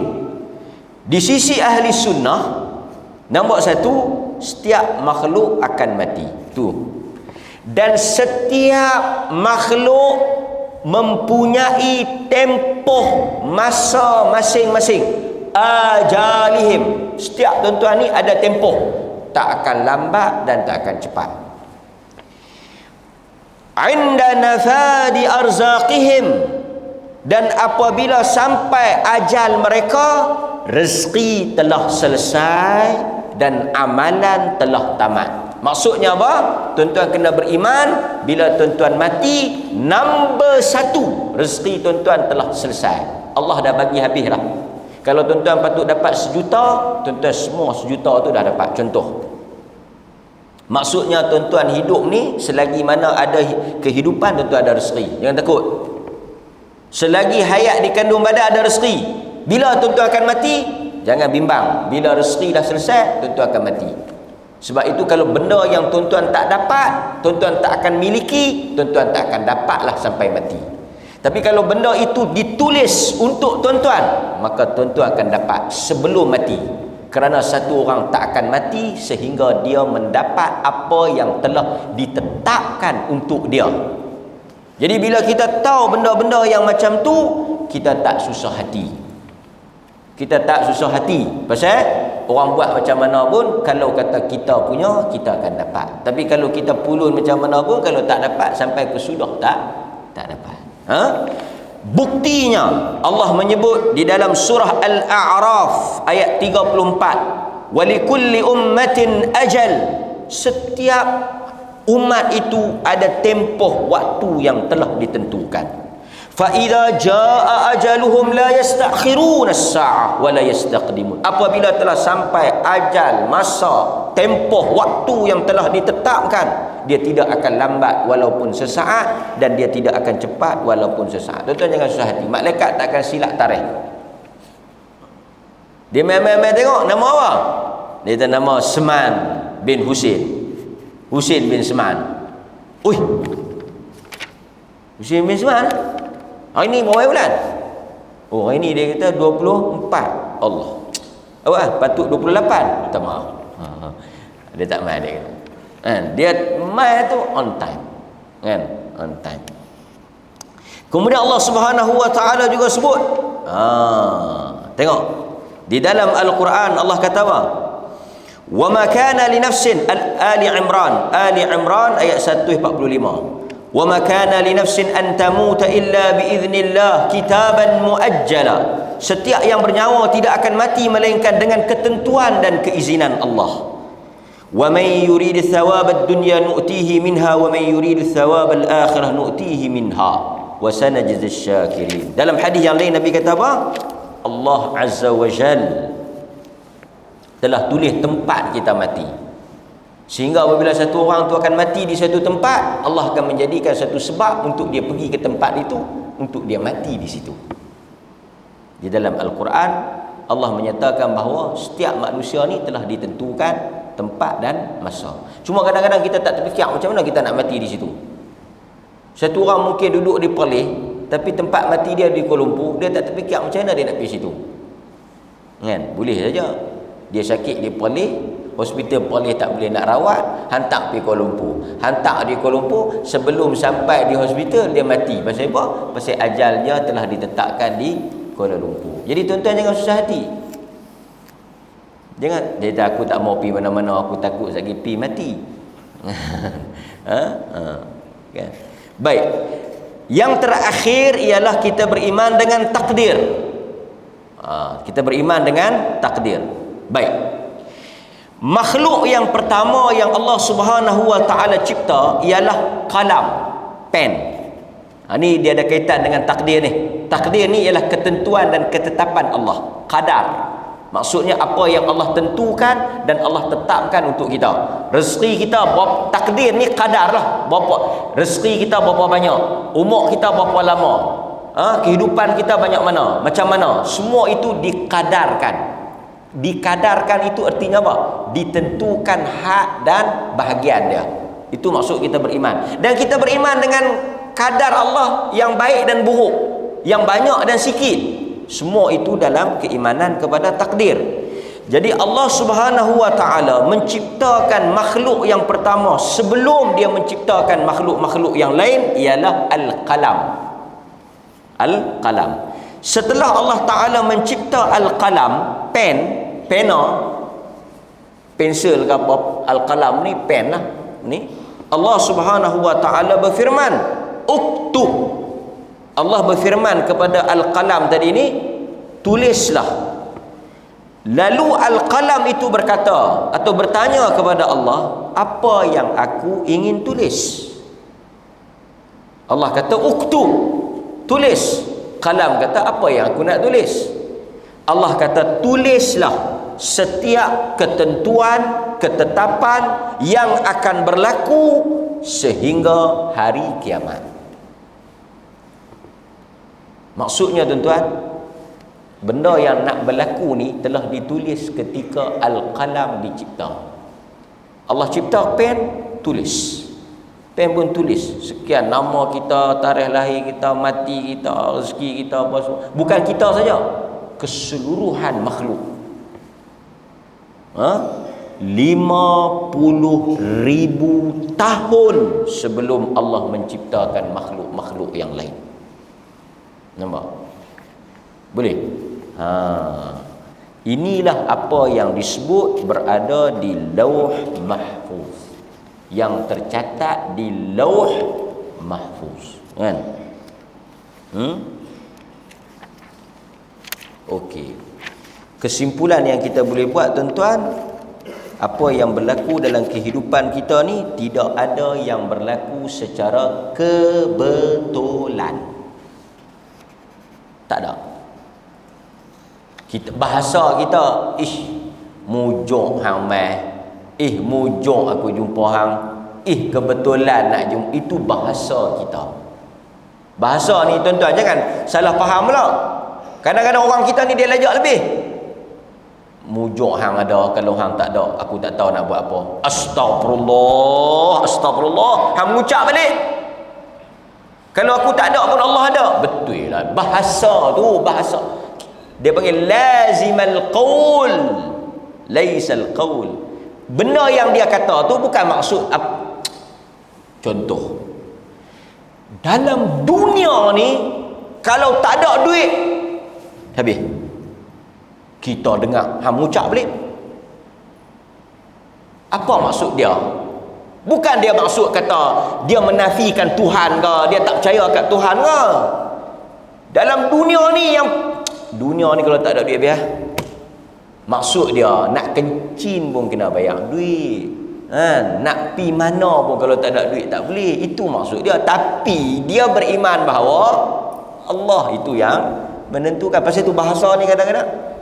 Speaker 1: Di sisi ahli sunnah, nombor satu, setiap makhluk akan mati. Tu. Dan setiap makhluk mempunyai tempoh masa masing-masing. Ajalihim. Setiap tuan-tuan ni ada tempoh. Tak akan lambat dan tak akan cepat. Inda nafadi arzaqihim. Dan apabila sampai ajal mereka, rezeki telah selesai dan amalan telah tamat. Maksudnya apa? Tuan-tuan kena beriman, bila tuan-tuan mati, nombor satu, rezeki tuan-tuan telah selesai. Allah dah bagi habis dah. Kalau tuan-tuan patut dapat 1 juta, tuan-tuan semua 1 juta tu dah dapat. Contoh. Maksudnya tuan-tuan hidup ni, selagi mana ada kehidupan, tuan-tuan ada rezeki. Jangan takut. Selagi hayat dikandung badan ada rezeki. Bila tuan-tuan akan mati, jangan bimbang. Bila rezeki dah selesai, tuan-tuan akan mati. Sebab itu kalau benda yang tuan-tuan tak dapat, tuan-tuan tak akan miliki, tuan-tuan tak akan dapatlah sampai mati. Tapi kalau benda itu ditulis untuk tuan-tuan, maka tuan-tuan akan dapat sebelum mati. Kerana satu orang tak akan mati sehingga dia mendapat apa yang telah ditetapkan untuk dia. Jadi bila kita tahu benda-benda yang macam tu, kita tak susah hati. Kita tak susah hati. Pasal orang buat macam mana pun, kalau kata kita punya, kita akan dapat. Tapi kalau kita pulun macam mana pun, kalau tak dapat sampai ke sudah tak dapat. Buktinya Allah menyebut di dalam surah Al-A'raf ayat 34, walikulli ummatin ajal, setiap umat itu ada tempoh waktu yang telah ditentukan. Fa idza jaa ajaluhum la yastakhiruna as-sa'ah wa la yastaqdimun. Apabila telah sampai ajal, masa, tempoh waktu yang telah ditetapkan, dia tidak akan lambat walaupun sesaat, dan dia tidak akan cepat walaupun sesaat. Tuan-tuan jangan susah hati. Malaikat tak akan silap tarikh. Dia main-main tengok nama apa? Dia kata nama Seman bin Husin. Husin bin Seman. Ui, Husin bin Seman, hari ni berapa bulan? Oh, hari ni dia kata 24. Allah. Awak patut 28. Tak maaf. Dia tak main dia kata. Dia main tu on time. Kan? On time. Kemudian Allah Subhanahu wa taala juga sebut. Tengok. Di dalam Al-Quran Allah kata apa? Wa ma kana li nafsin, Ali Imran ayat 145. Wa ma kana li nafsin an tamuta illa bi idznillah kitaban muajjala. Setiap yang bernyawa tidak akan mati melainkan dengan ketentuan dan keizinan Allah. Wa may yurid thawab ad-dunya nu'tihi minha wa may yurid thawab al-akhirah nu'tihi minha wa sanajzi asy-syakirin. Dalam hadis yang lain Nabi kata apa? Allah Azza wa Jalla telah tulis tempat kita mati, sehingga apabila satu orang tu akan mati di satu tempat, Allah akan menjadikan satu sebab untuk dia pergi ke tempat itu, untuk dia mati di situ. Di dalam Al-Quran Allah menyatakan bahawa setiap manusia ni telah ditentukan tempat dan masa. Cuma kadang-kadang kita tak terfikir macam mana kita nak mati di situ. Satu orang mungkin duduk di Perlis, tapi tempat mati dia di Kuala Lumpur, dia tak terfikir macam mana dia nak pergi situ. Kan? Boleh saja. Dia sakit di Perlis, hospital Perlis tak boleh nak rawat, hantar pergi Kuala Lumpur. Hantar di Kuala Lumpur, sebelum sampai di hospital dia mati. Pasal apa? Pasal ajal dia telah ditetapkan di Kuala Lumpur. Jadi tuan-tuan jangan susah hati. Jangan dia kata aku tak mau pergi mana-mana, aku takut lagi pergi mati. Kan? Baik. Yang terakhir ialah kita beriman dengan takdir. Kita beriman dengan takdir. Baik. Makhluk yang pertama yang Allah Subhanahu wa taala cipta ialah kalam, pen. Ni dia ada kaitan dengan takdir ni. Takdir ni ialah ketentuan dan ketetapan Allah, qadar. Maksudnya apa yang Allah tentukan dan Allah tetapkan untuk kita. Rezeki kita, takdir ni qadar lah. Berapa rezeki kita berapa banyak, umur kita berapa lama, kehidupan kita banyak mana, macam mana, semua itu dikadarkan. Dikadarkan itu artinya apa? Ditentukan hak dan bahagian dia. Itu maksud kita beriman. Dan kita beriman dengan kadar Allah yang baik dan buruk, yang banyak dan sikit. Semua itu dalam keimanan kepada takdir. Jadi Allah Subhanahu wa taala menciptakan makhluk yang pertama sebelum dia menciptakan makhluk-makhluk yang lain ialah al-qalam. Al-qalam. Setelah Allah taala mencipta al-qalam, pena, pensel ke apa, al-qalam ni pen lah. Ni Allah Subhanahu wa taala berfirman, uktub. Allah berfirman kepada al-qalam tadi ni, tulislah. Lalu al-qalam itu berkata atau bertanya kepada Allah, apa yang aku ingin tulis? Allah kata uktub, tulis. Qalam kata apa yang aku nak tulis? Allah kata tulislah setiap ketentuan, ketetapan yang akan berlaku sehingga hari kiamat. Maksudnya tuan-tuan, benda yang nak berlaku ni telah ditulis ketika al-qalam dicipta. Allah cipta pen, tulis. Pen pun tulis sekian nama kita, tarikh lahir kita, mati kita, rezeki kita, apa semua. Bukan kita saja, keseluruhan makhluk. Ha? 50,000 tahun sebelum Allah menciptakan makhluk-makhluk yang lain. Nampak? Boleh? Inilah apa yang disebut berada di Lauh Mahfuz, yang tercatat di Lauh Mahfuz, kan? Okey. Kesimpulan yang kita boleh buat, tuan-tuan, apa yang berlaku dalam kehidupan kita ni tidak ada yang berlaku secara kebetulan. Tak ada. Kita bahasa kita, mujung hang mai, mujung aku jumpa hang, kebetulan nak jumpa. Itu bahasa kita. Bahasa ni, tuan-tuan, jangan salah faham pula. Kadang-kadang orang kita ni dia lajak lebih. Mujung hang ada, kalau hang tak ada, aku tak tahu nak buat apa. Astagfirullah, astagfirullah. Hang mengucap balik. Kalau aku tak ada pun Allah ada. Betul lah. Bahasa tu, bahasa. Dia panggil lazimal qaul, laisal qaul. Benda yang dia kata tu bukan maksud contoh. Dalam dunia ni, kalau tak ada duit, habis. Kita dengar hang ucap balik. Apa maksud dia? Bukan dia maksud kata dia menafikan Tuhan ke, dia tak percaya kat Tuhan ke. Dalam dunia ni kalau tak ada duit biar. Maksud dia nak kencing pun kena bayar duit. Nak pi mana pun kalau tak ada duit tak boleh. Itu maksud dia. Tapi dia beriman bahawa Allah itu yang menentukan. Pasal itu bahasa ni kadang-kadang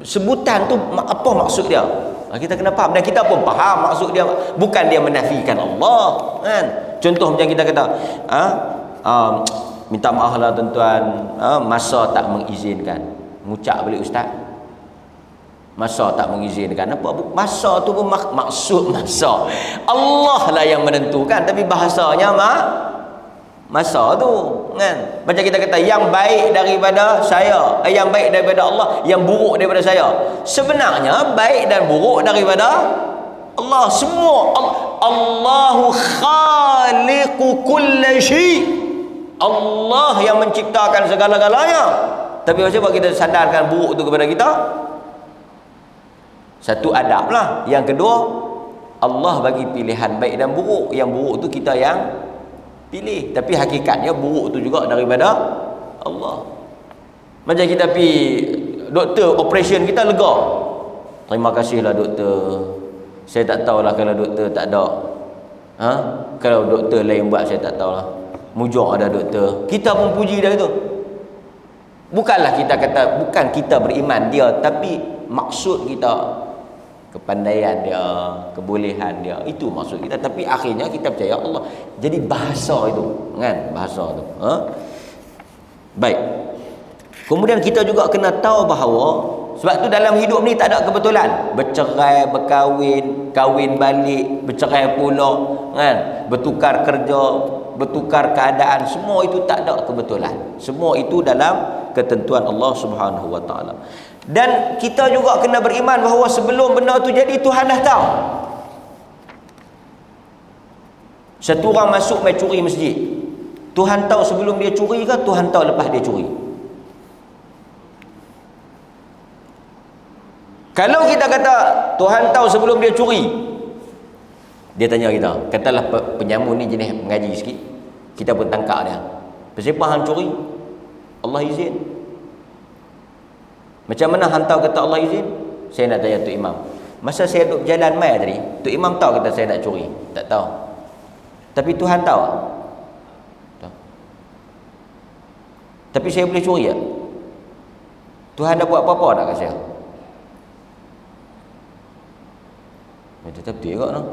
Speaker 1: sebutan tu apa maksud dia, kita kena faham, dan kita pun faham maksud dia. Bukan dia menafikan Allah, kan? Contoh macam kita kata minta maaf lah tuan-tuan, masa tak mengizinkan. Mengucap balik ustaz, masa tak mengizinkan. Apa masa tu pun maksud masa Allah lah yang menentukan, tapi bahasanya masa tu, kan? Macam kita kata yang baik daripada saya, yang baik daripada Allah, yang buruk daripada saya. Sebenarnya baik dan buruk daripada Allah semua. Allahu khaliqu kulli syai. Allah yang menciptakan segala-galanya. Tapi macam apa kita sadarkan buruk tu kepada kita? Satu, adab lah. Yang kedua, Allah bagi pilihan baik dan buruk. Yang buruk tu kita yang pilih, tapi hakikatnya buruk tu juga daripada Allah. Macam kita pergi doktor operation, kita lega. Terima kasihlah doktor. Saya tak tahulah kalau doktor tak ada. Kalau doktor lain buat saya tak tahulah. Mujur ada doktor. Kita pun puji dah itu. Bukanlah kita kata, bukan kita beriman dia, tapi maksud kita, kepandaian dia, kebolehan dia, itu maksud kita. Tapi akhirnya kita percaya Allah. Jadi bahasa itu, kan? Bahasa tu. Baik. Kemudian kita juga kena tahu bahawa, sebab tu dalam hidup ni tak ada kebetulan. Bercerai, berkahwin, kahwin balik, bercerai pula, kan? Bertukar kerja, bertukar keadaan, semua itu tak ada kebetulan. Semua itu dalam ketentuan Allah Subhanahu wa taala. Dan kita juga kena beriman bahawa sebelum benda tu jadi, Tuhan dah tahu. Satu orang masuk mai curi masjid, Tuhan tahu sebelum dia curi ke Tuhan tahu lepas dia curi? Kalau kita kata Tuhan tahu sebelum dia curi, dia tanya kita, katalah penyamun ni jenis mengaji sikit, kita pun tangkap dia. Siapa hang curi? Allah izin. Macam mana hang tahu kata Allah izin? Saya nak tanya Tok Imam. Masa saya duduk jalan mai tadi, Tok Imam tahu kata saya nak curi? Tak tahu. Tapi Tuhan tahu. Tahu. Tapi saya boleh curi tak? Tuhan dah buat apa-apa tak kat saya? Tetap dia kot no.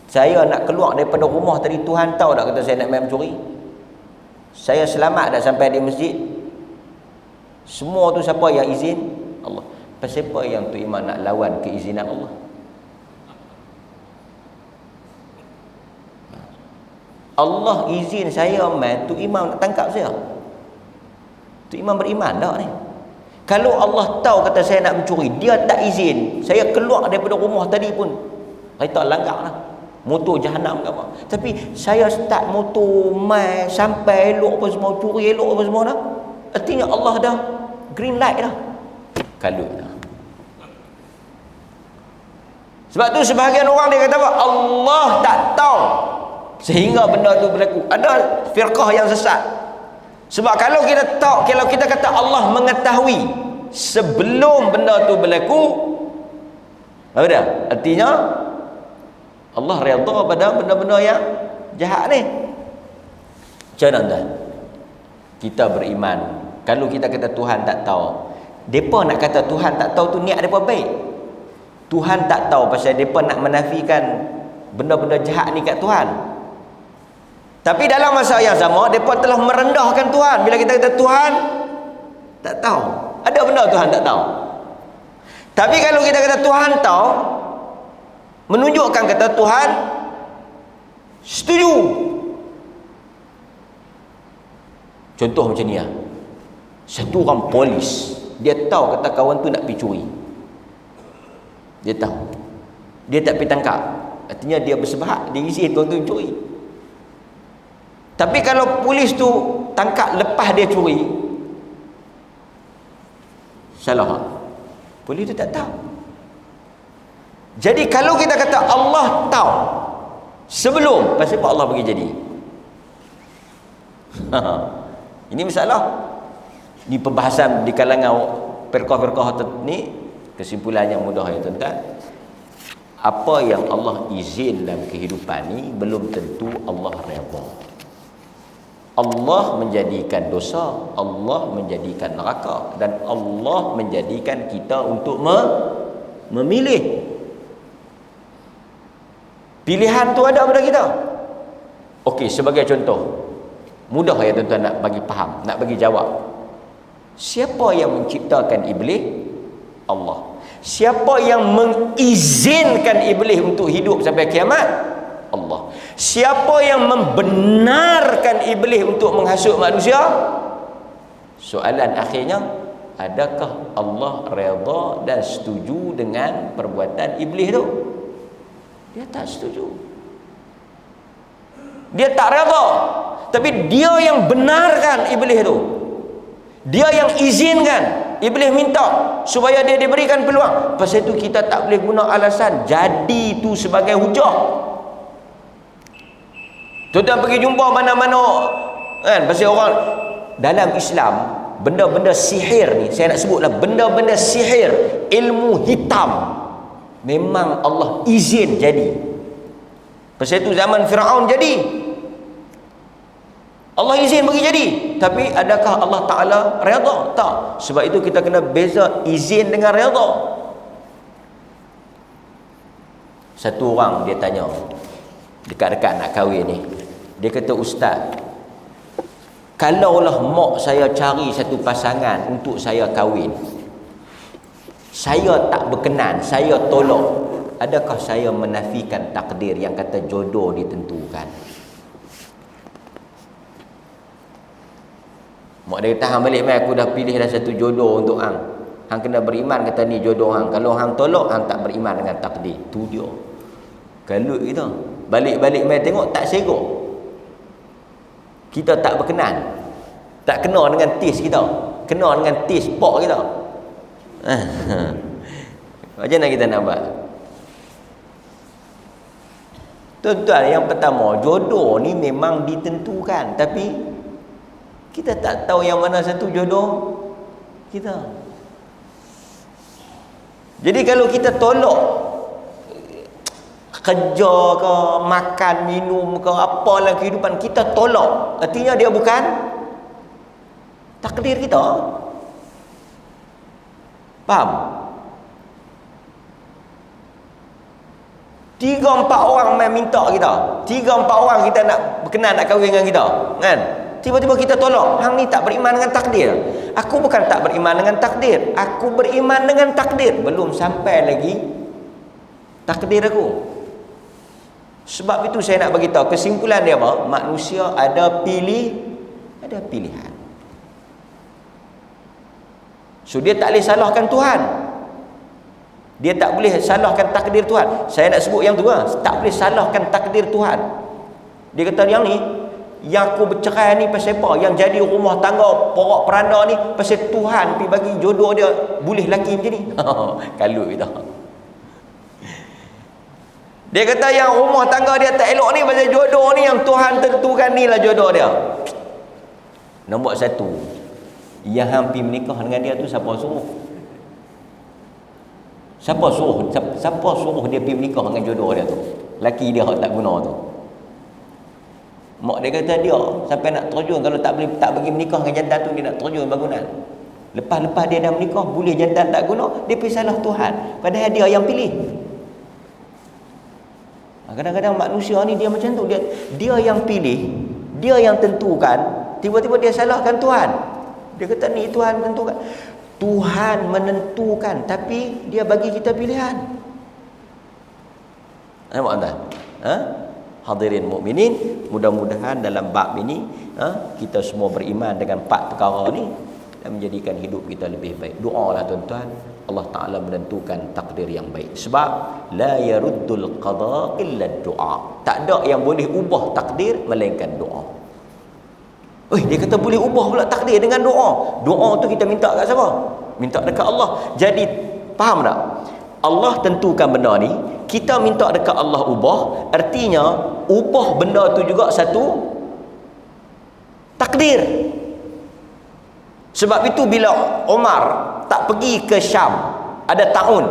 Speaker 1: Saya nak keluar daripada rumah tadi, Tuhan tahu tak kata saya nak main mencuri? Saya selamat dah sampai di masjid? Semua tu siapa yang izin? Allah. Siapa yang tu iman nak lawan keizinan Allah? Allah izin saya main, tu imam nak tangkap saya. Tu imam beriman tak ni? Kalau Allah tahu kata saya nak mencuri, dia tak izin, saya keluar daripada rumah tadi pun, saya tak langgar lah. Motor jahanam ke apa. Tapi saya start motor mai sampai elok apa semua, curi elok apa semua dah. Artinya Allah dah green light dah. Kalut dah. Sebab tu sebahagian orang dia kata apa? Allah tak tahu sehingga benda tu berlaku. Ada firqah yang sesat. Sebab kalau kita tahu, kalau kita kata Allah mengetahui sebelum benda tu berlaku, apa dia? Artinya Allah redha pada benda-benda yang jahat ni. Macam mana tuan? Kita beriman. Kalau kita kata Tuhan tak tahu, depa nak kata Tuhan tak tahu tu niat depa baik. Tuhan tak tahu pasal depa nak menafikan benda-benda jahat ni kat Tuhan. Tapi dalam masa yang sama, depa telah merendahkan Tuhan. Bila kita kata Tuhan tak tahu, ada benda Tuhan tak tahu. Tapi kalau kita kata Tuhan tahu, menunjukkan kata Tuhan setuju. Contoh macam ni lah. Satu orang polis, dia tahu kata kawan tu nak pergi curi. Dia tahu. Dia tak pergi tangkap. Artinya dia bersebab, dia izin kawan tu curi. Tapi kalau polis tu tangkap lepas dia curi, salah. Polis tu tak tahu. Jadi kalau kita kata Allah tahu sebelum, pasal apa Allah bagi jadi? Ini masalah. Ini perbahasan di kalangan firqah-firqah ni. Kesimpulan yang mudah ya tuan-tuan. Apa yang Allah izin dalam kehidupan ni belum tentu Allah redha. Allah menjadikan dosa, Allah menjadikan neraka, dan Allah menjadikan kita untuk memilih. Pilihan tu ada pada kita. Okey, sebagai contoh, mudah ya tuan-tuan nak bagi faham, nak bagi jawab. Siapa yang menciptakan iblis? Allah. Siapa yang mengizinkan iblis untuk hidup sampai kiamat? Allah. Siapa yang membenarkan iblis untuk menghasut manusia? Soalan akhirnya, adakah Allah redha dan setuju dengan perbuatan iblis tu? Dia tak setuju. Dia tak redha. Tapi dia yang benarkan iblis tu. Dia yang izinkan. Iblis minta supaya dia diberikan peluang. Pasal itu kita tak boleh guna alasan jadi tu sebagai hujah. Tuan-tuan pergi jumpa mana-mana kan, pasal orang dalam Islam, benda-benda sihir ni, saya nak sebutlah benda-benda sihir, ilmu hitam, memang Allah izin jadi. Pasal itu zaman Firaun jadi, Allah izin bagi jadi. Tapi adakah Allah Ta'ala redha? Tak. Sebab itu kita kena beza izin dengan redha. Satu orang dia tanya, dekat-dekat nak kahwin ni, dia kata, Ustaz, kalaulah mak saya cari satu pasangan untuk saya kahwin, saya tak berkenan, saya tolak, adakah saya menafikan takdir yang kata jodoh ditentukan? Mak dia kata, hang balik mai, aku dah pilih dah satu jodoh untuk hang. Hang kena beriman, kata ni jodoh hang. Kalau hang tolak, hang tak beriman dengan takdir. Tu dia. Kalut kita. Balik-balik mai tengok tak serok. Kita tak berkenan. Tak kena dengan taste kita. Kena dengan taste pak kita. Macam mana kita nak buat? Tuan-tuan, yang pertama, jodoh ni memang ditentukan, tapi kita tak tahu yang mana satu jodoh kita. Jadi kalau kita tolak kerja ke, makan, minum ke, apalah kehidupan, kita tolak, artinya dia bukan takdir kita. Faham? 3-4 orang main minta kita, 3-4 orang kita nak berkenan nak kahwin dengan kita, kan? Tiba-tiba kita tolak. Hang ni tak beriman dengan takdir. Aku bukan tak beriman dengan takdir, aku beriman dengan takdir. Belum sampai lagi takdir aku. Sebab itu saya nak bagi tahu, kesimpulan dia apa? Manusia ada pilihan. So dia tak boleh salahkan Tuhan. Dia tak boleh salahkan takdir Tuhan. Saya nak sebut yang tu lah. Tak boleh salahkan takdir Tuhan. Dia kata yang ni, yang aku bercerai ni pasal apa? Yang jadi rumah tangga porak peranda ni pasal Tuhan pergi bagi jodoh dia boleh laki macam ni. Kalut kita. Dia kata yang rumah tangga dia tak elok ni pasal jodoh ni yang Tuhan tentukan ni lah jodoh dia. Nombor satu, yang hampir menikah dengan dia tu siapa suruh? Siapa suruh dia pergi menikah dengan jodoh dia tu? Laki dia tak guna tu. Mak dia kata dia sampai nak terjun, kalau tak bagi menikah dengan jantan tu, dia nak terjun bangunan. Lepas dia dah menikah, boleh jantan tak guna, dia pergi salah Tuhan. Padahal dia yang pilih. Kadang-kadang manusia ni dia macam tu, dia yang pilih, dia yang tentukan, tiba-tiba dia salahkan Tuhan. Dia kata ni Tuhan tentukan. Tuhan menentukan, tapi dia bagi kita pilihan. Nampak tak? Hadirin mukminin, mudah-mudahan dalam bab ini kita semua beriman dengan 4 perkara ni dan menjadikan hidup kita lebih baik. Doalah tuan-tuan, Allah Taala menentukan takdir yang baik. Sebab la yaruddul qada illa doa. Tak ada yang boleh ubah takdir melainkan doa. Dia kata boleh ubah pula takdir dengan doa. Doa tu kita minta kat siapa? Minta dekat Allah. Jadi faham tak? Allah tentukan benda ni, kita minta dekat Allah ubah, artinya ubah benda tu juga satu takdir. Sebab itu bila Umar tak pergi ke Syam ada tahun,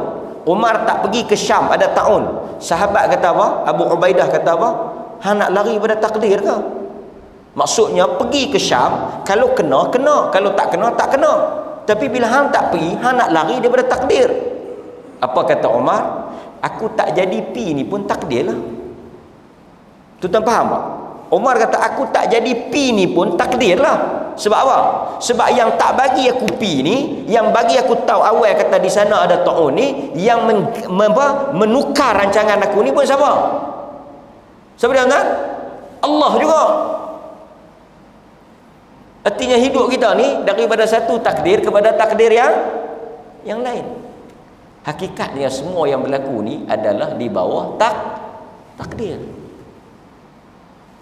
Speaker 1: Umar tak pergi ke Syam ada tahun, sahabat kata apa? Abu Ubaidah kata apa? Hang nak lari pada takdir ke? Maksudnya pergi ke Syam, kalau kena, kena, kalau tak kena, tak kena. Tapi bila hang tak pergi, hang nak lari daripada takdir. Apa kata Umar? Aku tak jadi pi ni pun takdir lah. Tuan-tuan faham tak? Umar kata aku tak jadi pi ni pun takdir lah. Sebab apa? Sebab yang tak bagi aku pi ni, yang bagi aku tahu awal kata di sana ada ta'un ni, yang menukar rancangan aku ni pun siapa? Siapa dia kan? Allah juga. Artinya hidup kita ni daripada satu takdir kepada takdir yang lain. Hakikatnya semua yang berlaku ni adalah di bawah takdir.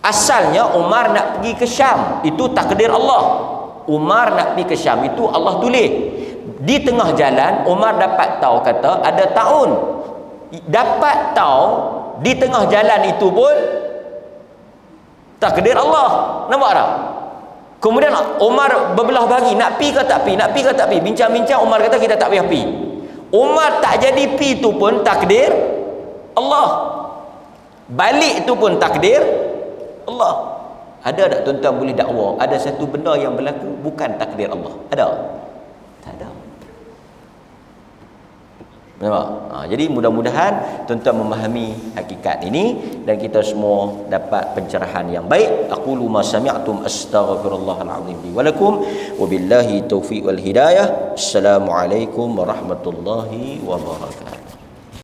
Speaker 1: Asalnya Umar nak pergi ke Syam, itu takdir Allah. Umar nak pergi ke Syam, itu Allah tulis. Di tengah jalan Umar dapat tahu kata ada ta'un. Dapat tahu di tengah jalan itu pun takdir Allah. Nampak tak? Kemudian Umar berbelah bagi, nak pi ke tak pi, nak pi ke tak pi. Bincang-bincang Umar kata kita tak payah pi. Umar tak jadi pi tu pun takdir Allah. Balik tu pun takdir Allah. Ada tak tuan-tuan boleh dakwa ada satu benda yang berlaku bukan takdir Allah? Ada? Tak ada. Nampak? Jadi mudah-mudahan tuan-tuan memahami hakikat ini dan kita semua dapat pencerahan yang baik. Aqulu ma sami'tum astaghfirullahal azim li wa lakum wa billahi taufiq wal hidayah. Assalamualaikum warahmatullahi wabarakatuh.